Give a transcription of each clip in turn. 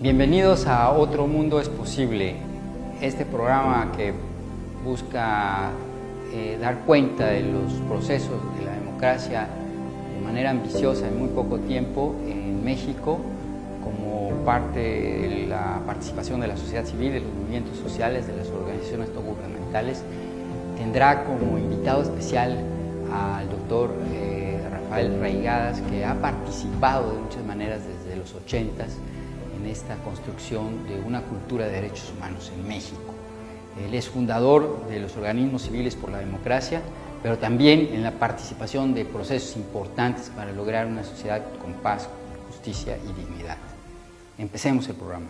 Bienvenidos a Otro Mundo es Posible, este programa que busca dar cuenta de los procesos de la democracia de manera ambiciosa en muy poco tiempo en México, como parte de la participación de la sociedad civil, de los movimientos sociales, de las organizaciones no gubernamentales. Tendrá como invitado especial al doctor Rafael Reigadas, que ha participado de muchas maneras desde los 80s en esta construcción de una cultura de derechos humanos en México. Él es fundador de los organismos civiles por la democracia, pero también en la participación de procesos importantes para lograr una sociedad con paz, justicia y dignidad. Empecemos el programa.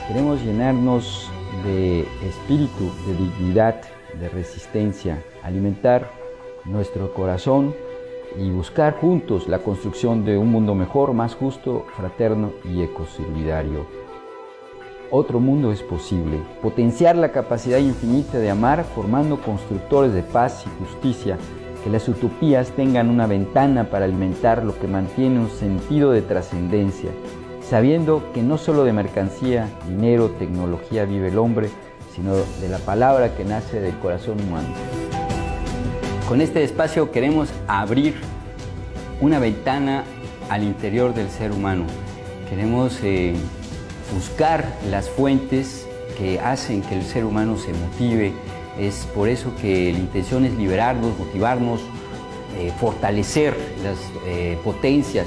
Queremos llenarnos de espíritu, de dignidad, de resistencia, alimentar nuestro corazón y buscar juntos la construcción de un mundo mejor, más justo, fraterno y ecosolidario. Otro mundo es posible. Potenciar la capacidad infinita de amar, formando constructores de paz y justicia, que las utopías tengan una ventana para alimentar lo que mantiene un sentido de trascendencia, sabiendo que no solo de mercancía, dinero, tecnología vive el hombre, sino de la palabra que nace del corazón humano. Con este espacio queremos abrir una ventana al interior del ser humano. Queremos buscar las fuentes que hacen que el ser humano se motive. Es por eso que la intención es liberarnos, motivarnos, fortalecer las potencias,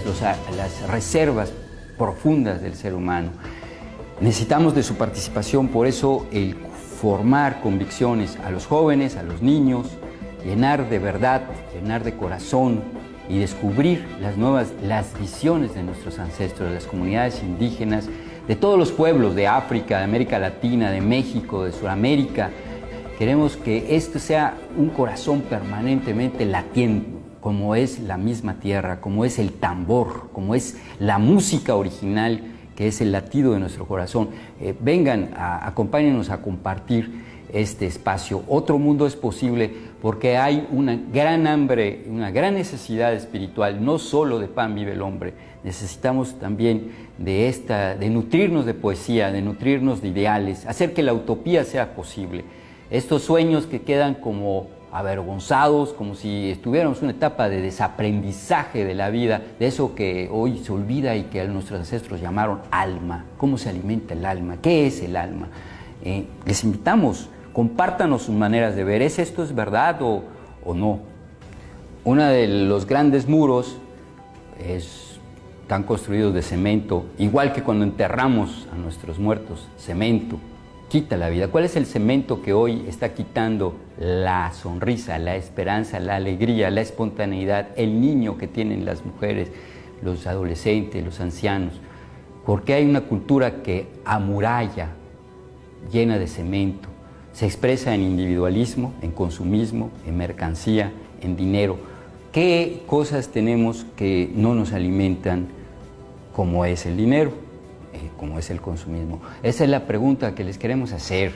las reservas profundas del ser humano. Necesitamos de su participación, por eso el formar convicciones a los jóvenes, a los niños, llenar de verdad, llenar de corazón y descubrir las visiones de nuestros ancestros, de las comunidades indígenas, de todos los pueblos de África, de América Latina, de México, de Sudamérica. Queremos que esto sea un corazón permanentemente latiendo, como es la misma tierra, como es el tambor, como es la música original, que es el latido de nuestro corazón. Vengan, acompáñenos a compartir este espacio. Otro mundo es posible porque hay una gran hambre, una gran necesidad espiritual. No solo de pan vive el hombre, necesitamos también de nutrirnos de poesía, de nutrirnos de ideales, hacer que la utopía sea posible. Estos sueños que quedan como avergonzados, como si estuviéramos en una etapa de desaprendizaje de la vida, de eso que hoy se olvida y que nuestros ancestros llamaron alma. ¿Cómo se alimenta el alma? ¿Qué es el alma? Les invitamos, compártanos sus maneras de ver. ¿Esto es verdad o no? Uno de los grandes muros están construidos de cemento, igual que cuando enterramos a nuestros muertos, cemento quita la vida. ¿Cuál es el cemento que hoy está quitando la sonrisa, la esperanza, la alegría, la espontaneidad, el niño que tienen las mujeres, los adolescentes, los ancianos? Porque hay una cultura que amuralla, llena de cemento, se expresa en individualismo, en consumismo, en mercancía, en dinero. ¿Qué cosas tenemos que no nos alimentan como es el dinero? Como es el consumismo. Esa es la pregunta que les queremos hacer.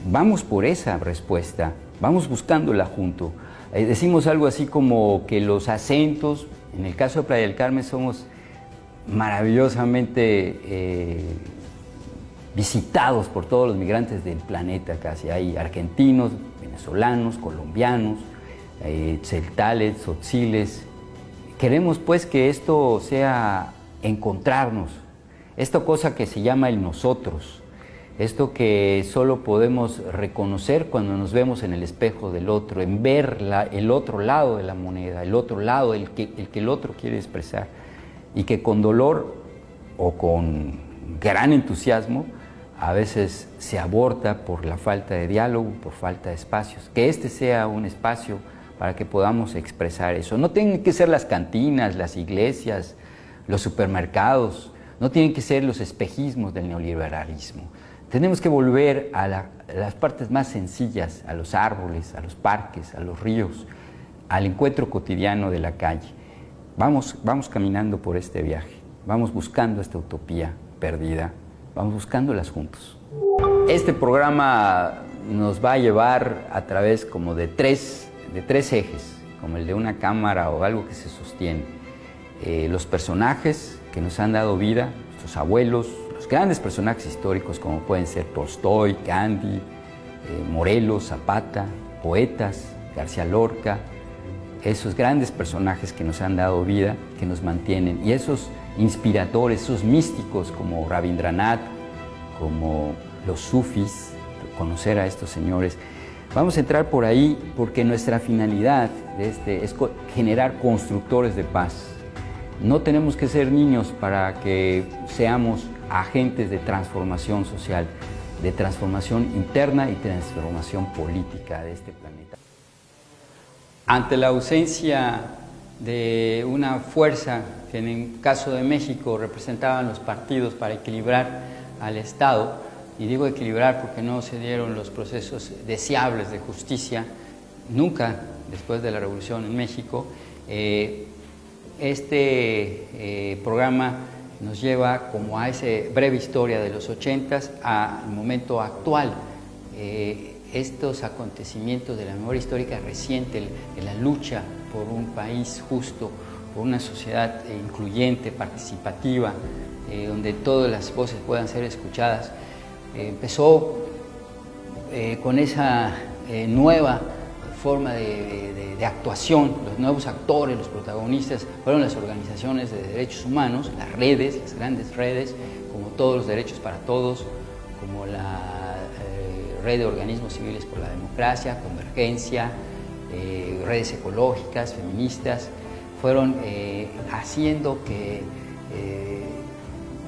Vamos por esa respuesta, vamos buscándola junto. Decimos algo así como que los acentos, en el caso de Playa del Carmen, somos maravillosamente visitados por todos los migrantes del planeta casi. Hay argentinos, venezolanos, colombianos, celtales, tzotziles. Queremos pues que esto sea encontrarnos, esta cosa que se llama el nosotros, esto que solo podemos reconocer cuando nos vemos en el espejo del otro, en ver el otro lado de la moneda, el otro lado, el que el otro quiere expresar, y que con dolor o con gran entusiasmo a veces se aborta por la falta de diálogo, por falta de espacios. Que este sea un espacio para que podamos expresar eso. No tienen que ser las cantinas, las iglesias, los supermercados, no tienen que ser los espejismos del neoliberalismo. Tenemos que volver a las partes más sencillas, a los árboles, a los parques, a los ríos, al encuentro cotidiano de la calle. Vamos caminando por este viaje, vamos buscando esta utopía perdida, vamos buscándolas juntos. Este programa nos va a llevar a través como de tres ejes, como el de una cámara o algo que se sostiene. Los personajes que nos han dado vida, nuestros abuelos, los grandes personajes históricos como pueden ser Tolstoy, Gandhi, Morelos, Zapata, poetas, García Lorca, esos grandes personajes que nos han dado vida, que nos mantienen, y esos inspiradores, esos místicos como Rabindranath, como los sufis, conocer a estos señores. Vamos a entrar por ahí porque nuestra finalidad de es generar constructores de paz. No tenemos que ser niños para que seamos agentes de transformación social, de transformación interna y transformación política de este planeta. Ante la ausencia de una fuerza que en el caso de México representaban los partidos para equilibrar al Estado, y digo equilibrar porque no se dieron los procesos deseables de justicia nunca después de la Revolución en México, este programa nos lleva como a esa breve historia de los 80s al momento actual. Estos acontecimientos de la memoria histórica reciente, de la lucha por un país justo, por una sociedad incluyente, participativa, donde todas las voces puedan ser escuchadas, empezó con esa nueva forma de actuación. Los nuevos actores, los protagonistas, fueron las organizaciones de derechos humanos, las redes, las grandes redes, como Todos los Derechos para Todos, como la Red de Organismos Civiles por la Democracia, Convergencia, redes ecológicas, feministas, fueron haciendo que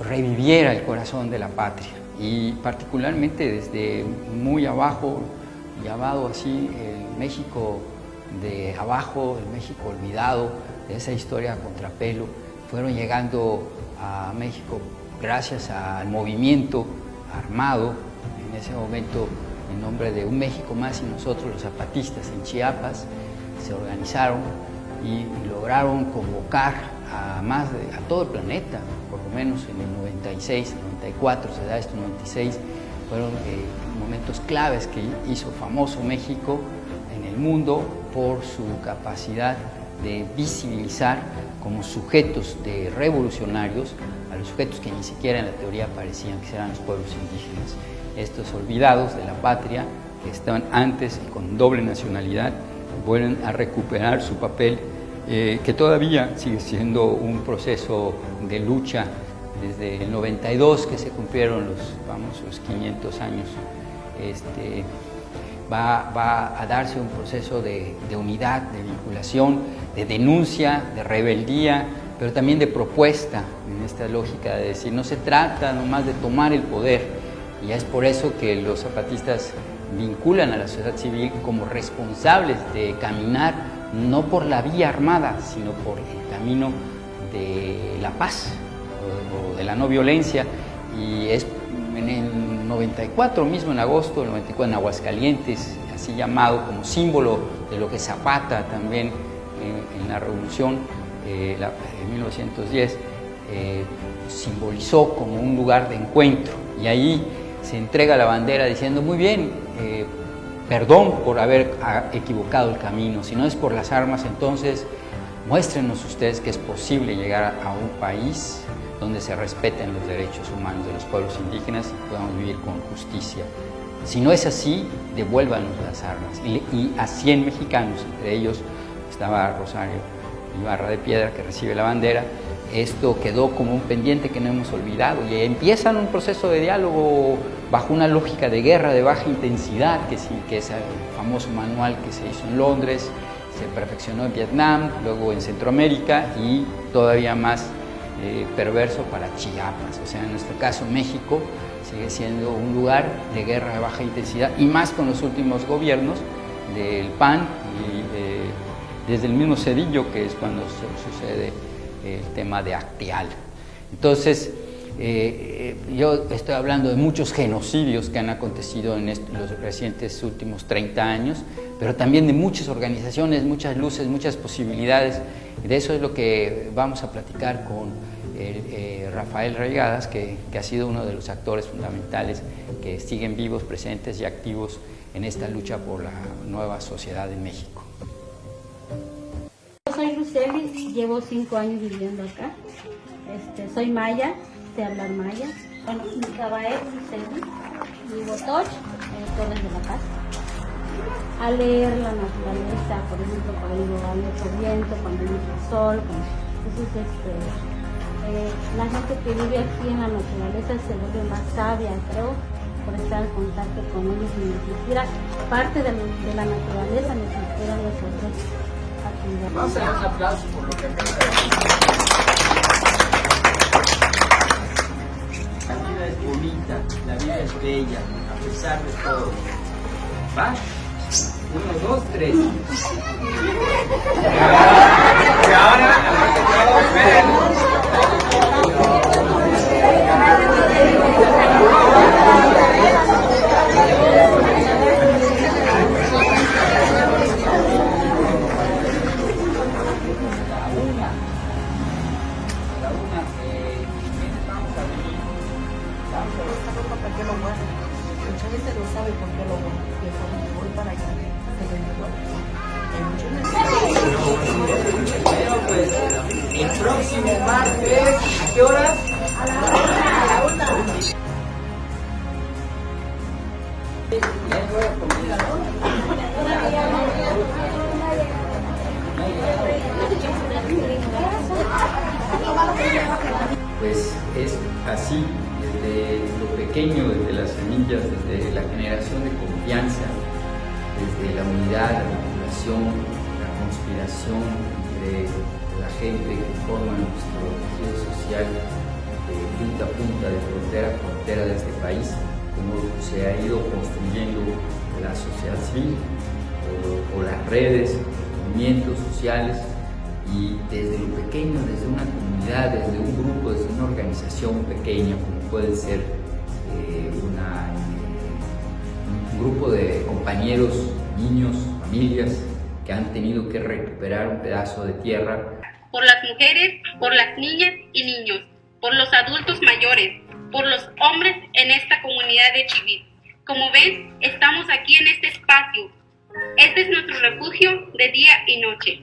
reviviera el corazón de la patria, y particularmente desde muy abajo, llamado así el México de abajo, el México olvidado, de esa historia a contrapelo, fueron llegando a México gracias al movimiento armado, en ese momento en nombre de Un México Más y Nosotros, los zapatistas en Chiapas, se organizaron y lograron convocar a todo el planeta, por lo menos en el 96, 94, se da esto, 96, fueron momentos claves que hizo famoso México en el mundo por su capacidad de visibilizar como sujetos de revolucionarios a los sujetos que ni siquiera en la teoría parecían que eran los pueblos indígenas, estos olvidados de la patria que estaban antes y con doble nacionalidad, vuelven a recuperar su papel, que todavía sigue siendo un proceso de lucha desde el 92, que se cumplieron los famosos 500 años. Va a darse un proceso de unidad, de vinculación, de denuncia, de rebeldía, pero también de propuesta, en esta lógica de decir, no se trata nomás de tomar el poder, y es por eso que los zapatistas vinculan a la sociedad civil como responsables de caminar no por la vía armada, sino por el camino de la paz o de la no violencia. Y es en el 94 mismo, en agosto del 94, en Aguascalientes, así llamado como símbolo de lo que Zapata también en la revolución de 1910 simbolizó como un lugar de encuentro, y ahí se entrega la bandera diciendo, muy bien, perdón por haber equivocado el camino, si no es por las armas, entonces muéstrenos ustedes que es posible llegar a un país donde se respeten los derechos humanos de los pueblos indígenas y podamos vivir con justicia. Si no es así, devuélvanos las armas. Y a 100 mexicanos, entre ellos estaba Rosario Ibarra de Piedra, que recibe la bandera. Esto quedó como un pendiente que no hemos olvidado, y empiezan un proceso de diálogo bajo una lógica de guerra de baja intensidad, que es el famoso manual que se hizo en Londres, se perfeccionó en Vietnam, luego en Centroamérica, y todavía más perverso para Chiapas. O sea, en nuestro caso México sigue siendo un lugar de guerra de baja intensidad, y más con los últimos gobiernos del PAN y desde el mismo Zedillo, que es cuando sucede el tema de Acteal. Entonces, yo estoy hablando de muchos genocidios que han acontecido en los recientes últimos 30 años, pero también de muchas organizaciones, muchas luces, muchas posibilidades, y de eso es lo que vamos a platicar con Rafael Reigadas, que ha sido uno de los actores fundamentales que siguen vivos, presentes y activos en esta lucha por la nueva sociedad en México. Soy Luceli, llevo 5 años viviendo acá. Soy maya, sé hablar maya. Bueno, Micabael, y Botoch, Torres de la Paz. A leer la naturaleza, por ejemplo, cuando hay mucho viento, cuando hay mucho sol. Entonces, la gente que vive aquí en la naturaleza se vuelve más sabia, creo, por estar en contacto con ellos y nos inspira. Parte de la naturaleza nos inspira a nosotros. Vamos a dar un aplauso por lo que acaba de hacer. La vida es bonita, la vida es bella, a pesar de todo. ¿Va? 1, 2, 3. Y ahora, Mucha gente no sabe por qué lo voy para allá. Bueno, pues el próximo martes, ¿a qué horas? A la 1. Ya es hora de comida, Pues es así, desde lo pequeño, desde las semillas, desde la generación de confianza, desde la unidad, la vinculación, la conspiración entre la gente que forma nuestro tejido social de punta a punta, de frontera a frontera de este país, cómo se ha ido construyendo la sociedad civil o las redes, los movimientos sociales, y desde lo pequeño, desde una comunidad, desde un grupo, desde una organización pequeña, como puede ser un grupo de compañeros, niños, familias que han tenido que recuperar un pedazo de tierra. Por las mujeres, por las niñas y niños, por los adultos mayores, por los hombres en esta comunidad de Chivir. Como ven, estamos aquí en este espacio. Este es nuestro refugio de día y noche.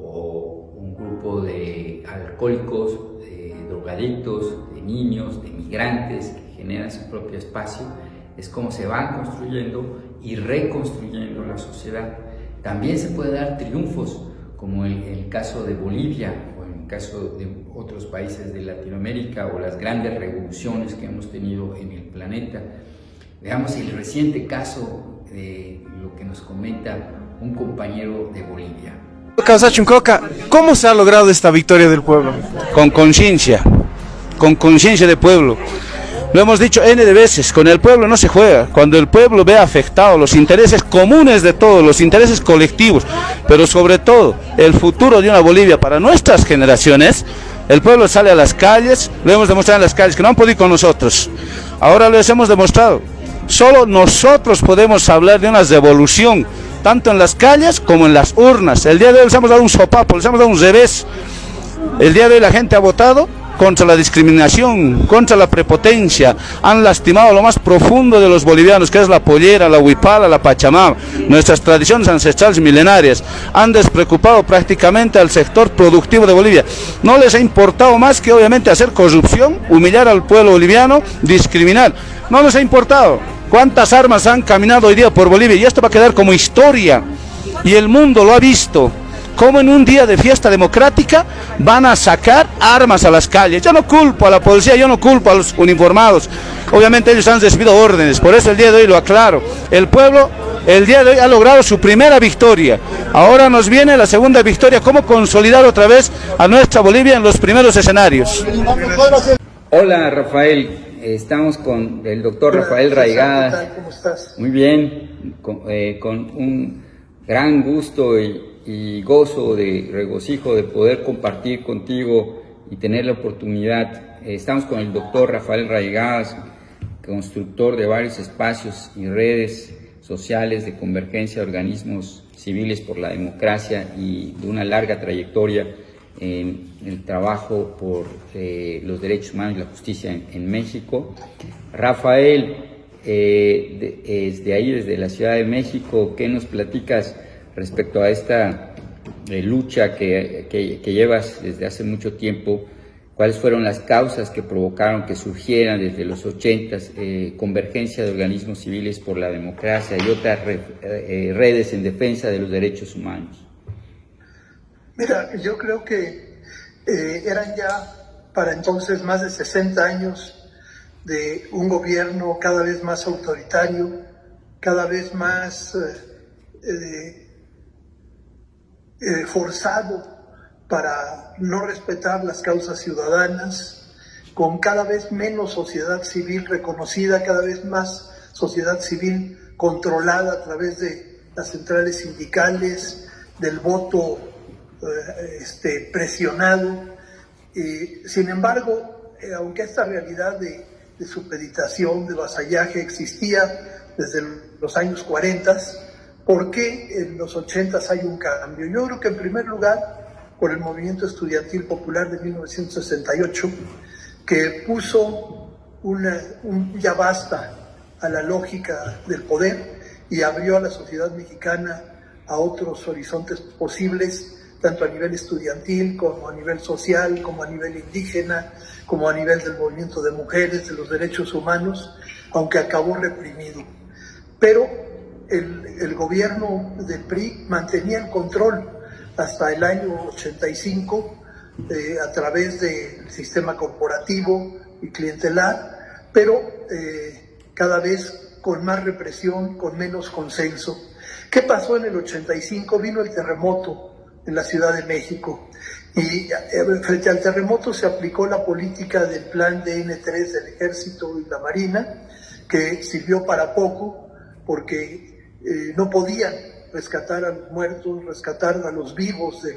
O un grupo de alcohólicos, de drogadictos, de niños, de migrantes que generan su propio espacio. Es como se van construyendo y reconstruyendo la sociedad. También se puede dar triunfos, como el caso de Bolivia o en el caso de otros países de Latinoamérica, o las grandes revoluciones que hemos tenido en el planeta. Veamos el reciente caso de lo que nos comenta un compañero de Bolivia. Chuncoca, ¿cómo se ha logrado esta victoria del pueblo? Con conciencia de pueblo. Lo hemos dicho N de veces, con el pueblo no se juega. Cuando el pueblo ve afectados los intereses comunes de todos, los intereses colectivos, pero sobre todo el futuro de una Bolivia para nuestras generaciones, el pueblo sale a las calles. Lo hemos demostrado en las calles, que no han podido con nosotros. Ahora les hemos demostrado. Solo nosotros podemos hablar de una revolución, tanto en las calles como en las urnas. El día de hoy les hemos dado un sopapo, les hemos dado un revés. El día de hoy la gente ha votado contra la discriminación, contra la prepotencia. Han lastimado lo más profundo de los bolivianos, que es la pollera, la huipala, la pachamama, nuestras tradiciones ancestrales milenarias. Han despreocupado prácticamente al sector productivo de Bolivia. No les ha importado más que obviamente hacer corrupción, humillar al pueblo boliviano, discriminar. No les ha importado. ¿Cuántas armas han caminado hoy día por Bolivia? Y esto va a quedar como historia. Y el mundo lo ha visto. Cómo en un día de fiesta democrática van a sacar armas a las calles. Yo no culpo a la policía, yo no culpo a los uniformados. Obviamente ellos han recibido órdenes. Por eso el día de hoy lo aclaro. El pueblo el día de hoy ha logrado su primera victoria. Ahora nos viene la segunda victoria. Cómo consolidar otra vez a nuestra Bolivia en los primeros escenarios. Hola Rafael. Estamos con el doctor Rafael Raigadas. ¿Cómo estás? Muy bien, con un gran gusto y gozo de regocijo de poder compartir contigo y tener la oportunidad. Estamos con el doctor Rafael Raigadas, constructor de varios espacios y redes sociales de convergencia de organismos civiles por la democracia y de una larga trayectoria en el trabajo por los derechos humanos y la justicia en México. Rafael, desde ahí, desde la Ciudad de México, ¿qué nos platicas respecto a esta lucha que llevas desde hace mucho tiempo ¿Cuáles fueron las causas que provocaron que surgieran desde los 80s convergencia de organismos civiles por la democracia y otras redes en defensa de los derechos humanos? Mira, yo creo que eran ya para entonces más de 60 años de un gobierno cada vez más autoritario, cada vez más forzado para no respetar las causas ciudadanas, con cada vez menos sociedad civil reconocida, cada vez más sociedad civil controlada a través de las centrales sindicales, del voto presionado. Sin embargo, aunque esta realidad de supeditación, de vasallaje existía desde los años 40, ¿por qué en los 80s hay un cambio? Yo creo que en primer lugar por el movimiento estudiantil popular de 1968, que puso un ya basta a la lógica del poder y abrió a la sociedad mexicana a otros horizontes posibles, tanto a nivel estudiantil como a nivel social, como a nivel indígena, como a nivel del movimiento de mujeres, de los derechos humanos, aunque acabó reprimido. Pero el gobierno del PRI mantenía el control hasta el año 85 a través del sistema corporativo y clientelar, pero cada vez con más represión, con menos consenso. ¿Qué pasó en el 85? Vino el terremoto en la Ciudad de México y frente al terremoto se aplicó la política del plan DN3 del Ejército y la Marina, que sirvió para poco porque no podían rescatar a los muertos, rescatar a los vivos de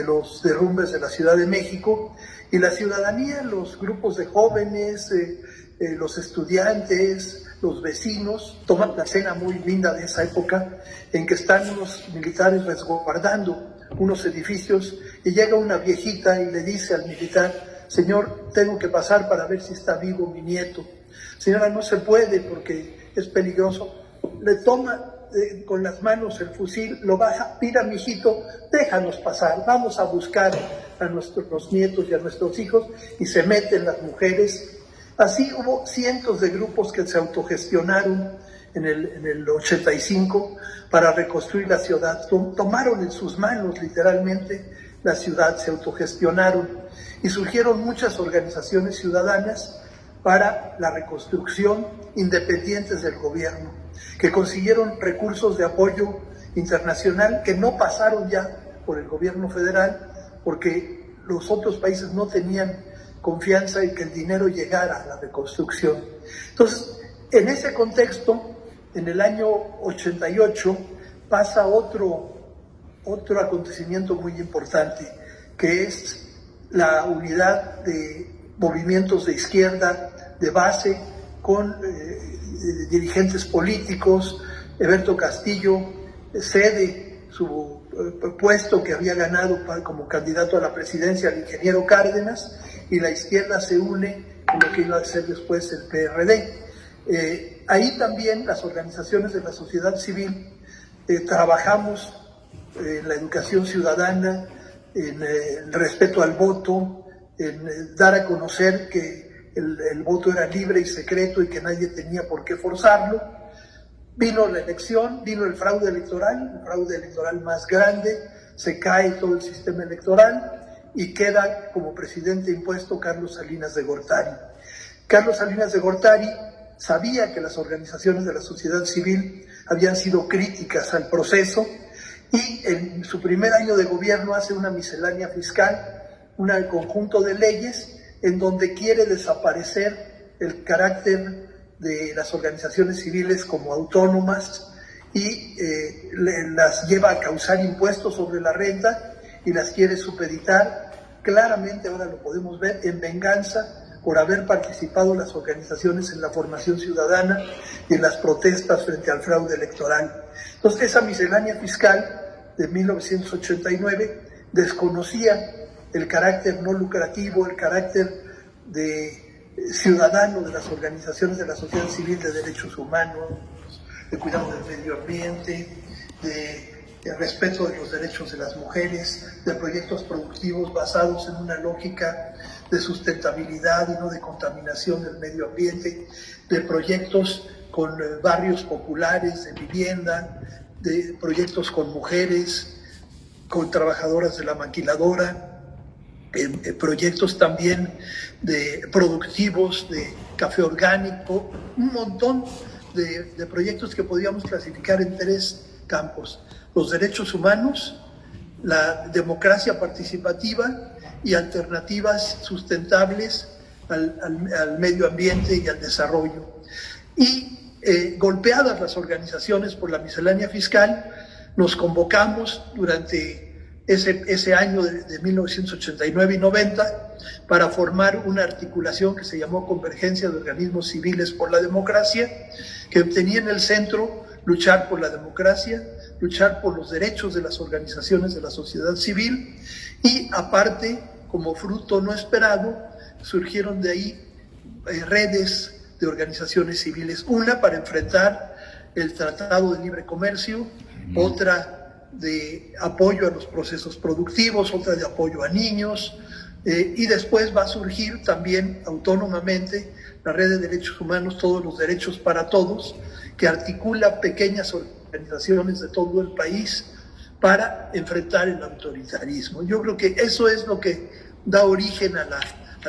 los derrumbes de la Ciudad de México, y la ciudadanía, los grupos de jóvenes, los estudiantes, los vecinos, toman la escena muy linda de esa época en que están unos militares resguardando unos edificios y llega una viejita y le dice al militar: señor, tengo que pasar para ver si está vivo mi nieto. Señora, no se puede porque es peligroso. Le toma con las manos el fusil, lo baja: mira, mijito, déjanos pasar, vamos a buscar a nuestros nietos y a nuestros hijos, y se meten las mujeres. Así hubo cientos de grupos que se autogestionaron en el 85 para reconstruir la ciudad. Tomaron en sus manos literalmente la ciudad, se autogestionaron, y surgieron muchas organizaciones ciudadanas para la reconstrucción independientes del gobierno, que consiguieron recursos de apoyo internacional que no pasaron ya por el gobierno federal porque los otros países no tenían confianza en que el dinero llegara a la reconstrucción. Entonces, en ese contexto, en el año 88 pasa otro acontecimiento muy importante, que es la unidad de movimientos de izquierda de base con dirigentes políticos. Eberto Castillo cede su puesto que había ganado como candidato a la presidencia al ingeniero Cárdenas, y la izquierda se une en lo que iba a ser después el PRD. Ahí también las organizaciones de la sociedad civil trabajamos en la educación ciudadana, en el respeto al voto, en dar a conocer que el voto era libre y secreto y que nadie tenía por qué forzarlo. Vino la elección, vino el fraude electoral más grande, se cae todo el sistema electoral y queda como presidente impuesto Carlos Salinas de Gortari. Carlos Salinas de Gortari sabía que las organizaciones de la sociedad civil habían sido críticas al proceso, y en su primer año de gobierno hace una miscelánea fiscal, un conjunto de leyes en donde quiere desaparecer el carácter de las organizaciones civiles como autónomas y las lleva a causar impuestos sobre la renta y las quiere supeditar. Claramente ahora lo podemos ver, en venganza por haber participado las organizaciones en la formación ciudadana y en las protestas frente al fraude electoral. Entonces, esa miscelánea fiscal de 1989 desconocía el carácter no lucrativo, el carácter de ciudadano de las organizaciones de la sociedad civil de derechos humanos, de cuidado del medio ambiente, de el respeto de los derechos de las mujeres, de proyectos productivos basados en una lógica de sustentabilidad y no de contaminación del medio ambiente, de proyectos con barrios populares de vivienda, de proyectos con mujeres, con trabajadoras de la maquiladora, proyectos también de productivos de café orgánico, un montón de proyectos que podríamos clasificar en 3 campos: los derechos humanos, la democracia participativa y alternativas sustentables al medio ambiente y al desarrollo. Y golpeadas las organizaciones por la miscelánea fiscal, nos convocamos durante ese año de 1989 y 90 para formar una articulación que se llamó Convergencia de Organismos Civiles por la Democracia, que tenía en el centro luchar por la democracia, luchar por los derechos de las organizaciones de la sociedad civil, y aparte, como fruto no esperado, surgieron de ahí redes de organizaciones civiles, una para enfrentar el Tratado de Libre Comercio, otra de apoyo a los procesos productivos, otra de apoyo a niños, y después va a surgir también autónomamente la Red de Derechos Humanos, Todos los Derechos para Todos, que articula pequeñas organizaciones de todo el país para enfrentar el autoritarismo. Yo creo que eso es lo que da origen a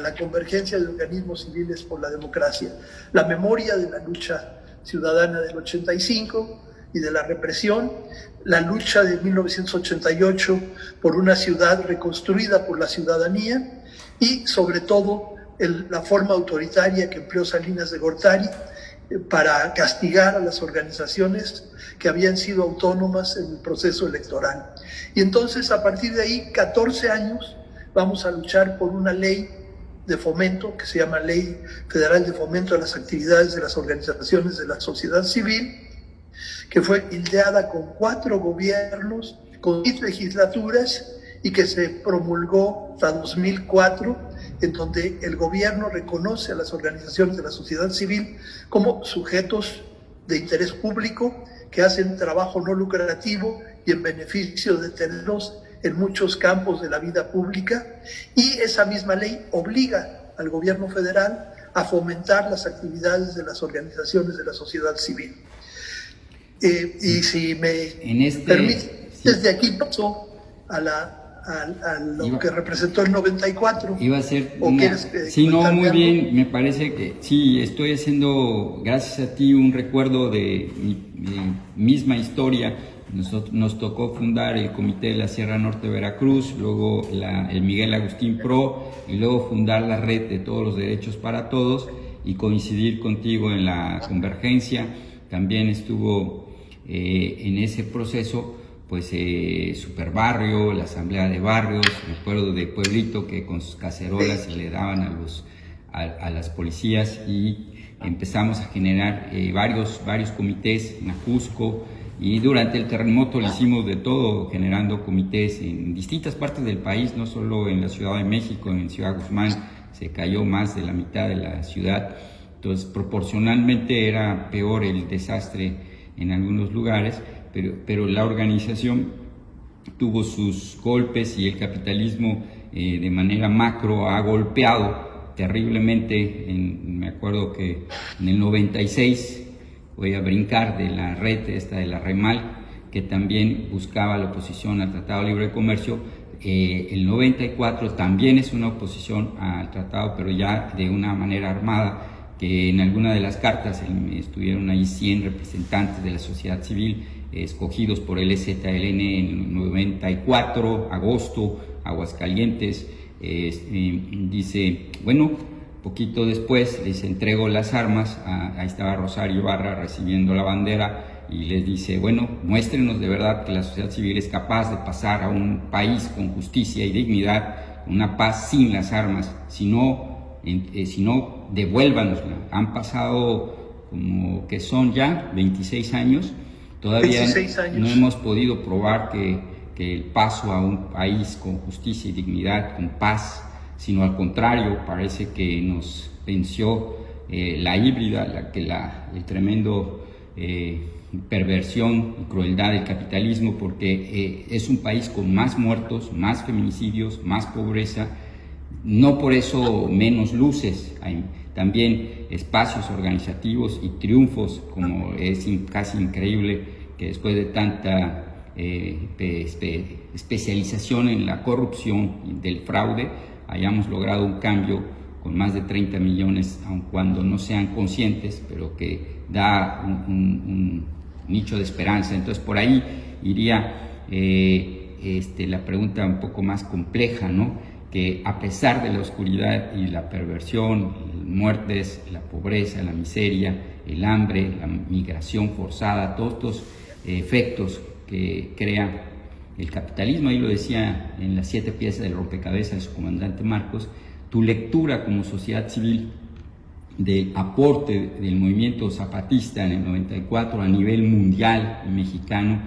la convergencia de organismos civiles por la democracia. La memoria de la lucha ciudadana del 85 y de la represión, la lucha de 1988 por una ciudad reconstruida por la ciudadanía y sobre todo la forma autoritaria que empleó Salinas de Gortari para castigar a las organizaciones que habían sido autónomas en el proceso electoral. Y entonces, a partir de ahí, 14 años, vamos a luchar por una ley de fomento que se llama Ley Federal de Fomento a las Actividades de las Organizaciones de la Sociedad Civil, que fue ideada con 4 gobiernos, con 10 legislaturas, y que se promulgó hasta 2004, en donde el gobierno reconoce a las organizaciones de la sociedad civil como sujetos de interés público que hacen trabajo no lucrativo y en beneficio de terceros en muchos campos de la vida pública, y esa misma ley obliga al gobierno federal a fomentar las actividades de las organizaciones de la sociedad civil. Y si me permite, desde aquí pasó a lo que representó el 94. Iba a ser sí, no, muy bien, me parece que sí, estoy haciendo, gracias a ti, un recuerdo de mi misma historia. Nos tocó fundar el Comité de la Sierra Norte de Veracruz, luego el Miguel Agustín Pro, y luego fundar la Red de Todos los Derechos para Todos, y coincidir contigo en la convergencia. También estuvo en ese proceso pues Super Barrio, la Asamblea de Barrios, me acuerdo de Pueblito, que con sus cacerolas se le daban a las policías, y empezamos a generar varios comités en Ajusco, y durante el terremoto le hicimos de todo, generando comités en distintas partes del país, no solo en la Ciudad de México. En Ciudad Guzmán se cayó más de la mitad de la ciudad, entonces proporcionalmente era peor el desastre en algunos lugares, pero la organización tuvo sus golpes, y el capitalismo de manera macro ha golpeado terriblemente. Me acuerdo que en el 96, voy a brincar de la red esta de la REMAL, que también buscaba la oposición al Tratado de Libre Comercio. El 94 también es una oposición al tratado, pero ya de una manera armada, que en alguna de las cartas estuvieron ahí 100 representantes de la sociedad civil escogidos por el EZLN en 94, agosto, Aguascalientes. Dice, bueno, poquito después les entregó las armas, ahí estaba Rosario Ibarra recibiendo la bandera, y les dice, bueno, muéstrenos de verdad que la sociedad civil es capaz de pasar a un país con justicia y dignidad, una paz sin las armas, si no, devuélvanosla. Han pasado como que son ya 26 años, todavía 26 años. No hemos podido probar que el paso a un país con justicia y dignidad, con paz, sino al contrario, parece que nos venció la híbrida, el tremendo perversión y crueldad del capitalismo, porque es un país con más muertos, más feminicidios, más pobreza, no por eso menos luces. Hay también espacios organizativos y triunfos, como es casi increíble que después de tanta especialización en la corrupción y del fraude hayamos logrado un cambio con más de 30 millones, aun cuando no sean conscientes, pero que da un nicho de esperanza. Entonces por ahí iría la pregunta un poco más compleja, ¿no? Que a pesar de la oscuridad y la perversión, muertes, la pobreza, la miseria, el hambre, la migración forzada, todos estos efectos que crea el capitalismo, ahí lo decía en las 7 piezas del rompecabezas de su comandante Marcos, tu lectura como sociedad civil del aporte del movimiento zapatista en el 94 a nivel mundial y mexicano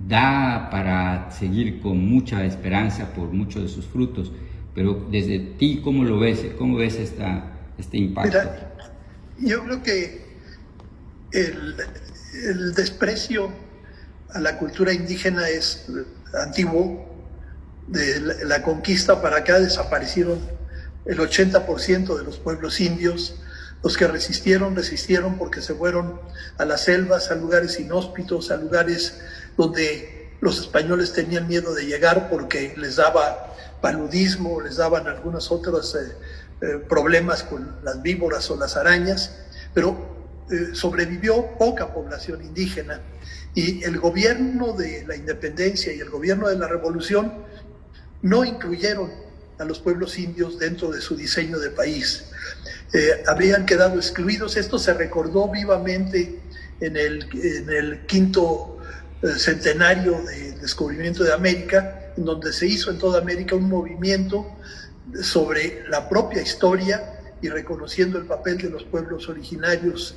da para seguir con mucha esperanza por muchos de sus frutos, pero desde ti, ¿cómo lo ves? ¿Cómo ves este impacto? Mira, yo creo que el desprecio a la cultura indígena es antiguo. De la conquista para acá desaparecieron el 80% de los pueblos indios. Los que resistieron porque se fueron a las selvas, a lugares inhóspitos, a lugares donde los españoles tenían miedo de llegar porque les daba paludismo, les daban algunos otros problemas con las víboras o las arañas, pero sobrevivió poca población indígena. Y el gobierno de la independencia y el gobierno de la revolución no incluyeron a los pueblos indios dentro de su diseño de país. Habrían quedado excluidos. Esto se recordó vivamente en el quinto centenario del descubrimiento de América, en donde se hizo en toda América un movimiento sobre la propia historia y reconociendo el papel de los pueblos originarios.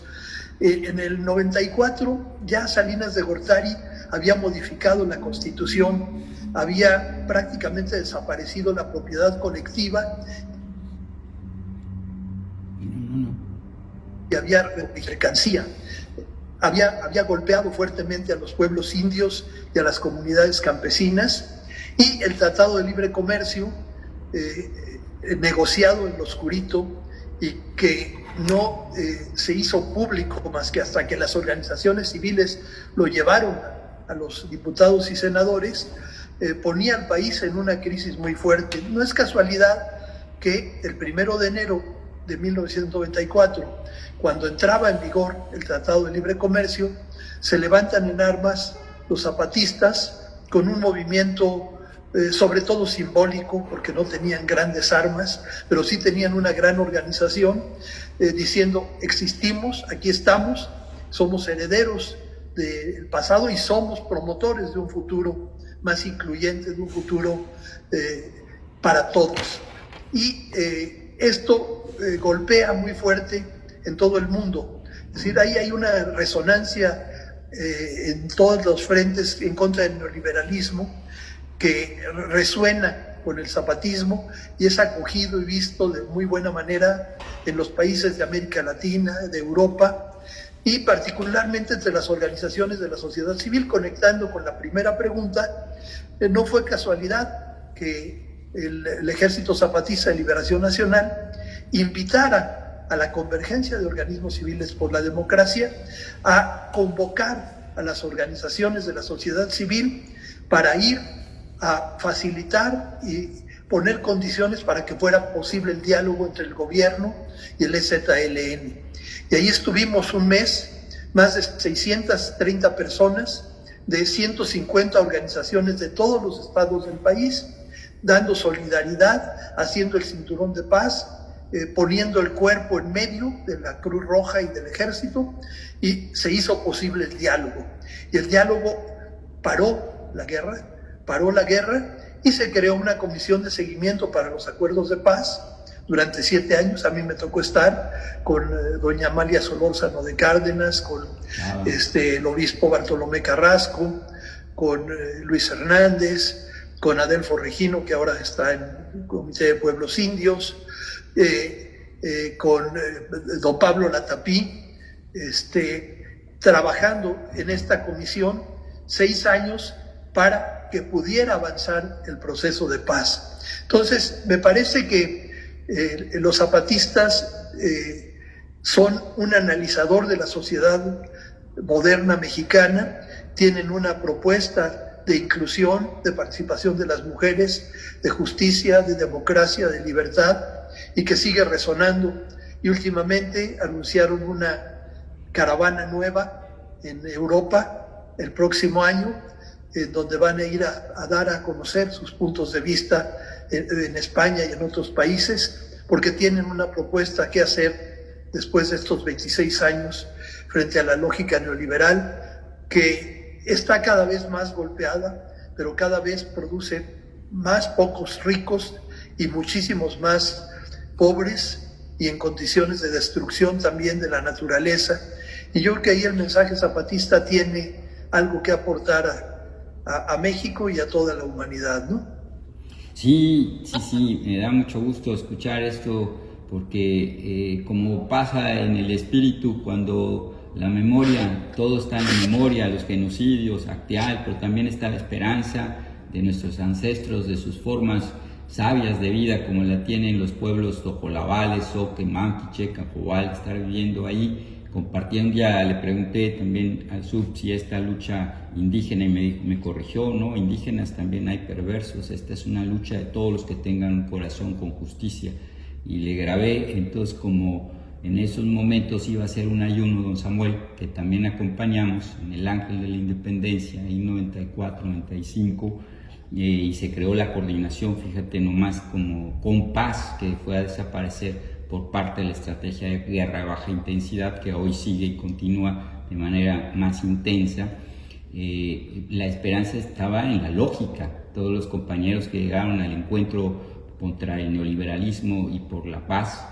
En el 94 ya Salinas de Gortari había modificado la Constitución, había prácticamente desaparecido la propiedad colectiva y había mercancía. Había golpeado fuertemente a los pueblos indios y a las comunidades campesinas, y el Tratado de Libre Comercio, negociado en lo oscurito y que no se hizo público más que hasta que las organizaciones civiles lo llevaron a los diputados y senadores, ponía al país en una crisis muy fuerte. No es casualidad que el 1 de enero de 1994, cuando entraba en vigor el Tratado de Libre Comercio, se levantan en armas los zapatistas con un movimiento sobre todo simbólico, porque no tenían grandes armas, pero sí tenían una gran organización, diciendo: existimos, aquí estamos, somos herederos del pasado y somos promotores de un futuro más incluyente, de un futuro para todos. Y esto golpea muy fuerte en todo el mundo. Es decir, ahí hay una resonancia en todos los frentes en contra del neoliberalismo, que resuena con el zapatismo y es acogido y visto de muy buena manera en los países de América Latina, de Europa, y particularmente entre las organizaciones de la sociedad civil. Conectando con la primera pregunta, no fue casualidad que el Ejército Zapatista de Liberación Nacional invitara a la convergencia de organismos civiles por la democracia a convocar a las organizaciones de la sociedad civil para ir a facilitar y poner condiciones para que fuera posible el diálogo entre el gobierno y el EZLN. Y ahí estuvimos un mes, más de 630 personas de 150 organizaciones de todos los estados del país, dando solidaridad, haciendo el cinturón de paz, poniendo el cuerpo en medio de la Cruz Roja y del Ejército, y se hizo posible el diálogo. Y el diálogo paró la guerra y se creó una comisión de seguimiento para los acuerdos de paz. Durante 7 años a mí me tocó estar con doña Amalia Solórzano de Cárdenas, con el obispo Bartolomé Carrasco, con Luis Hernández, con Adelfo Regino, que ahora está en el Comité de Pueblos Indios, con don Pablo Latapí, trabajando en esta comisión 6 años para que pudiera avanzar el proceso de paz. Entonces, me parece que los zapatistas son un analizador de la sociedad moderna mexicana, tienen una propuesta de inclusión, de participación de las mujeres, de justicia, de democracia, de libertad, y que sigue resonando. Y últimamente anunciaron una caravana nueva en Europa el próximo año, donde van a ir a dar a conocer sus puntos de vista en España y en otros países, porque tienen una propuesta que hacer después de estos 26 años frente a la lógica neoliberal, que está cada vez más golpeada, pero cada vez produce más pocos ricos y muchísimos más pobres, y en condiciones de destrucción también de la naturaleza. Y yo creo que ahí el mensaje zapatista tiene algo que aportar a México y a toda la humanidad, ¿no? Sí, me da mucho gusto escuchar esto, porque como pasa en el espíritu, cuando la memoria, todo está en la memoria, los genocidios, Acteal, pero también está la esperanza de nuestros ancestros, de sus formas sabias de vida, como la tienen los pueblos tojolabales, Soque, Manquiche, Capobal, estar viviendo ahí, compartiendo. Ya le pregunté también al SUB si esta lucha indígena, y me corrigió, no, indígenas también hay perversos, esta es una lucha de todos los que tengan un corazón con justicia. Y le grabé, entonces, como en esos momentos iba a ser un ayuno, don Samuel, que también acompañamos en el Ángel de la Independencia, ahí 94, 95, y se creó la coordinación, fíjate nomás, como con paz, que fue a desaparecer por parte de la estrategia de guerra de baja intensidad, que hoy sigue y continúa de manera más intensa. La esperanza estaba en la lógica. Todos los compañeros que llegaron al encuentro contra el neoliberalismo y por la paz,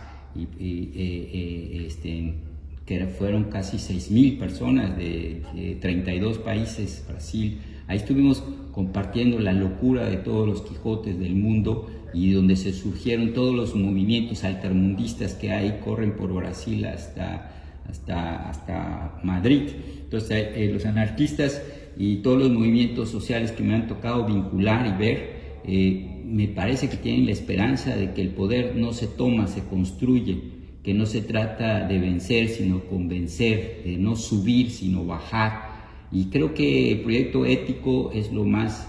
que fueron casi 6,000 personas de 32 países, Brasil. Ahí estuvimos compartiendo la locura de todos los Quijotes del mundo, y donde se surgieron todos los movimientos altermundistas que hay, corren por Brasil hasta Madrid. Entonces los anarquistas y todos los movimientos sociales que me han tocado vincular y ver, me parece que tienen la esperanza de que el poder no se toma, se construye, que no se trata de vencer sino convencer, de no subir sino bajar. Y creo que el proyecto ético es lo más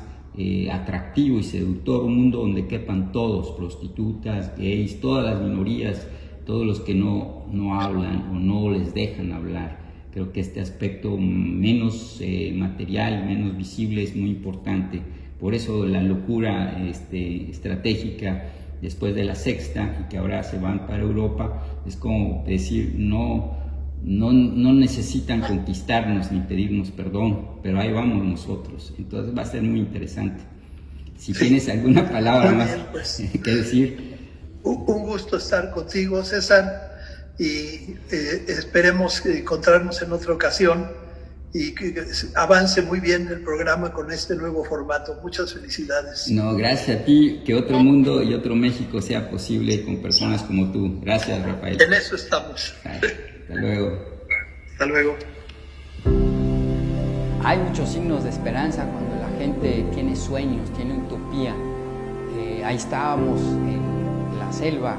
atractivo y seductor, un mundo donde quepan todos, prostitutas, gays, todas las minorías, todos los que no hablan o no les dejan hablar. Creo que este aspecto menos material, menos visible es muy importante. Por eso la locura estratégica después de la sexta, y que ahora se van para Europa, es como decir, no necesitan conquistarnos ni pedirnos perdón, pero ahí vamos nosotros. Entonces va a ser muy interesante. Si tienes alguna palabra más que decir. Un gusto estar contigo, César, y esperemos encontrarnos en otra ocasión y que avance muy bien el programa con este nuevo formato. Muchas felicidades. No, gracias a ti, que otro mundo y otro México sea posible con personas como tú. Gracias, Rafael. En eso estamos. Hasta luego. Hasta luego. Hay muchos signos de esperanza cuando la gente tiene sueños, tiene utopía. Ahí estábamos en la selva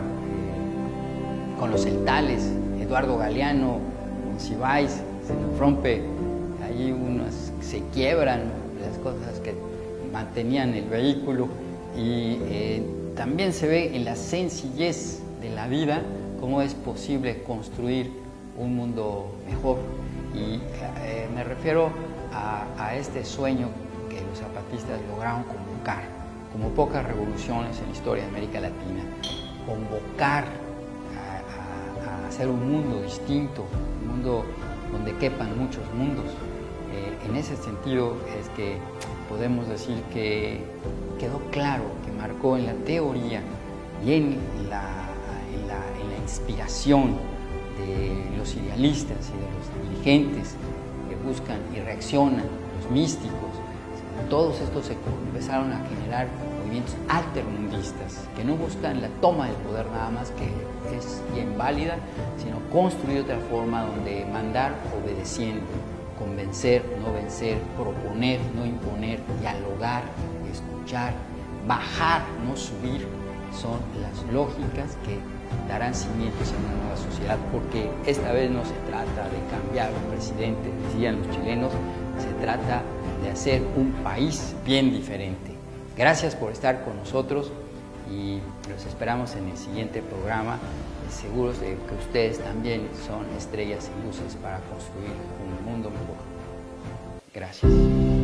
con los celtales, Eduardo Galeano, Monsiváis, se nos rompe, ahí unas se quiebran las cosas que mantenían el vehículo, y también se ve en la sencillez de la vida cómo es posible construir un mundo mejor. Y me refiero a este sueño que los zapatistas lograron convocar, como pocas revoluciones en la historia de América Latina, convocar a hacer un mundo distinto, un mundo donde quepan muchos mundos. En ese sentido es que podemos decir que quedó claro, que marcó en la teoría y en la inspiración de los idealistas y de los dirigentes que buscan y reaccionan, los místicos. Todos estos se empezaron a generar movimientos altermundistas que no buscan la toma del poder nada más, que es bien válida, sino construir otra forma donde mandar obedeciendo. convencer, no vencer, proponer, no imponer, dialogar, escuchar, bajar, no subir, son las lógicas que darán cimientos a una nueva sociedad, porque esta vez no se trata de cambiar un presidente, decían los chilenos, se trata de hacer un país bien diferente. Gracias por estar con nosotros y los esperamos en el siguiente programa, seguros de que ustedes también son estrellas y luces para construir un mundo mejor. Gracias.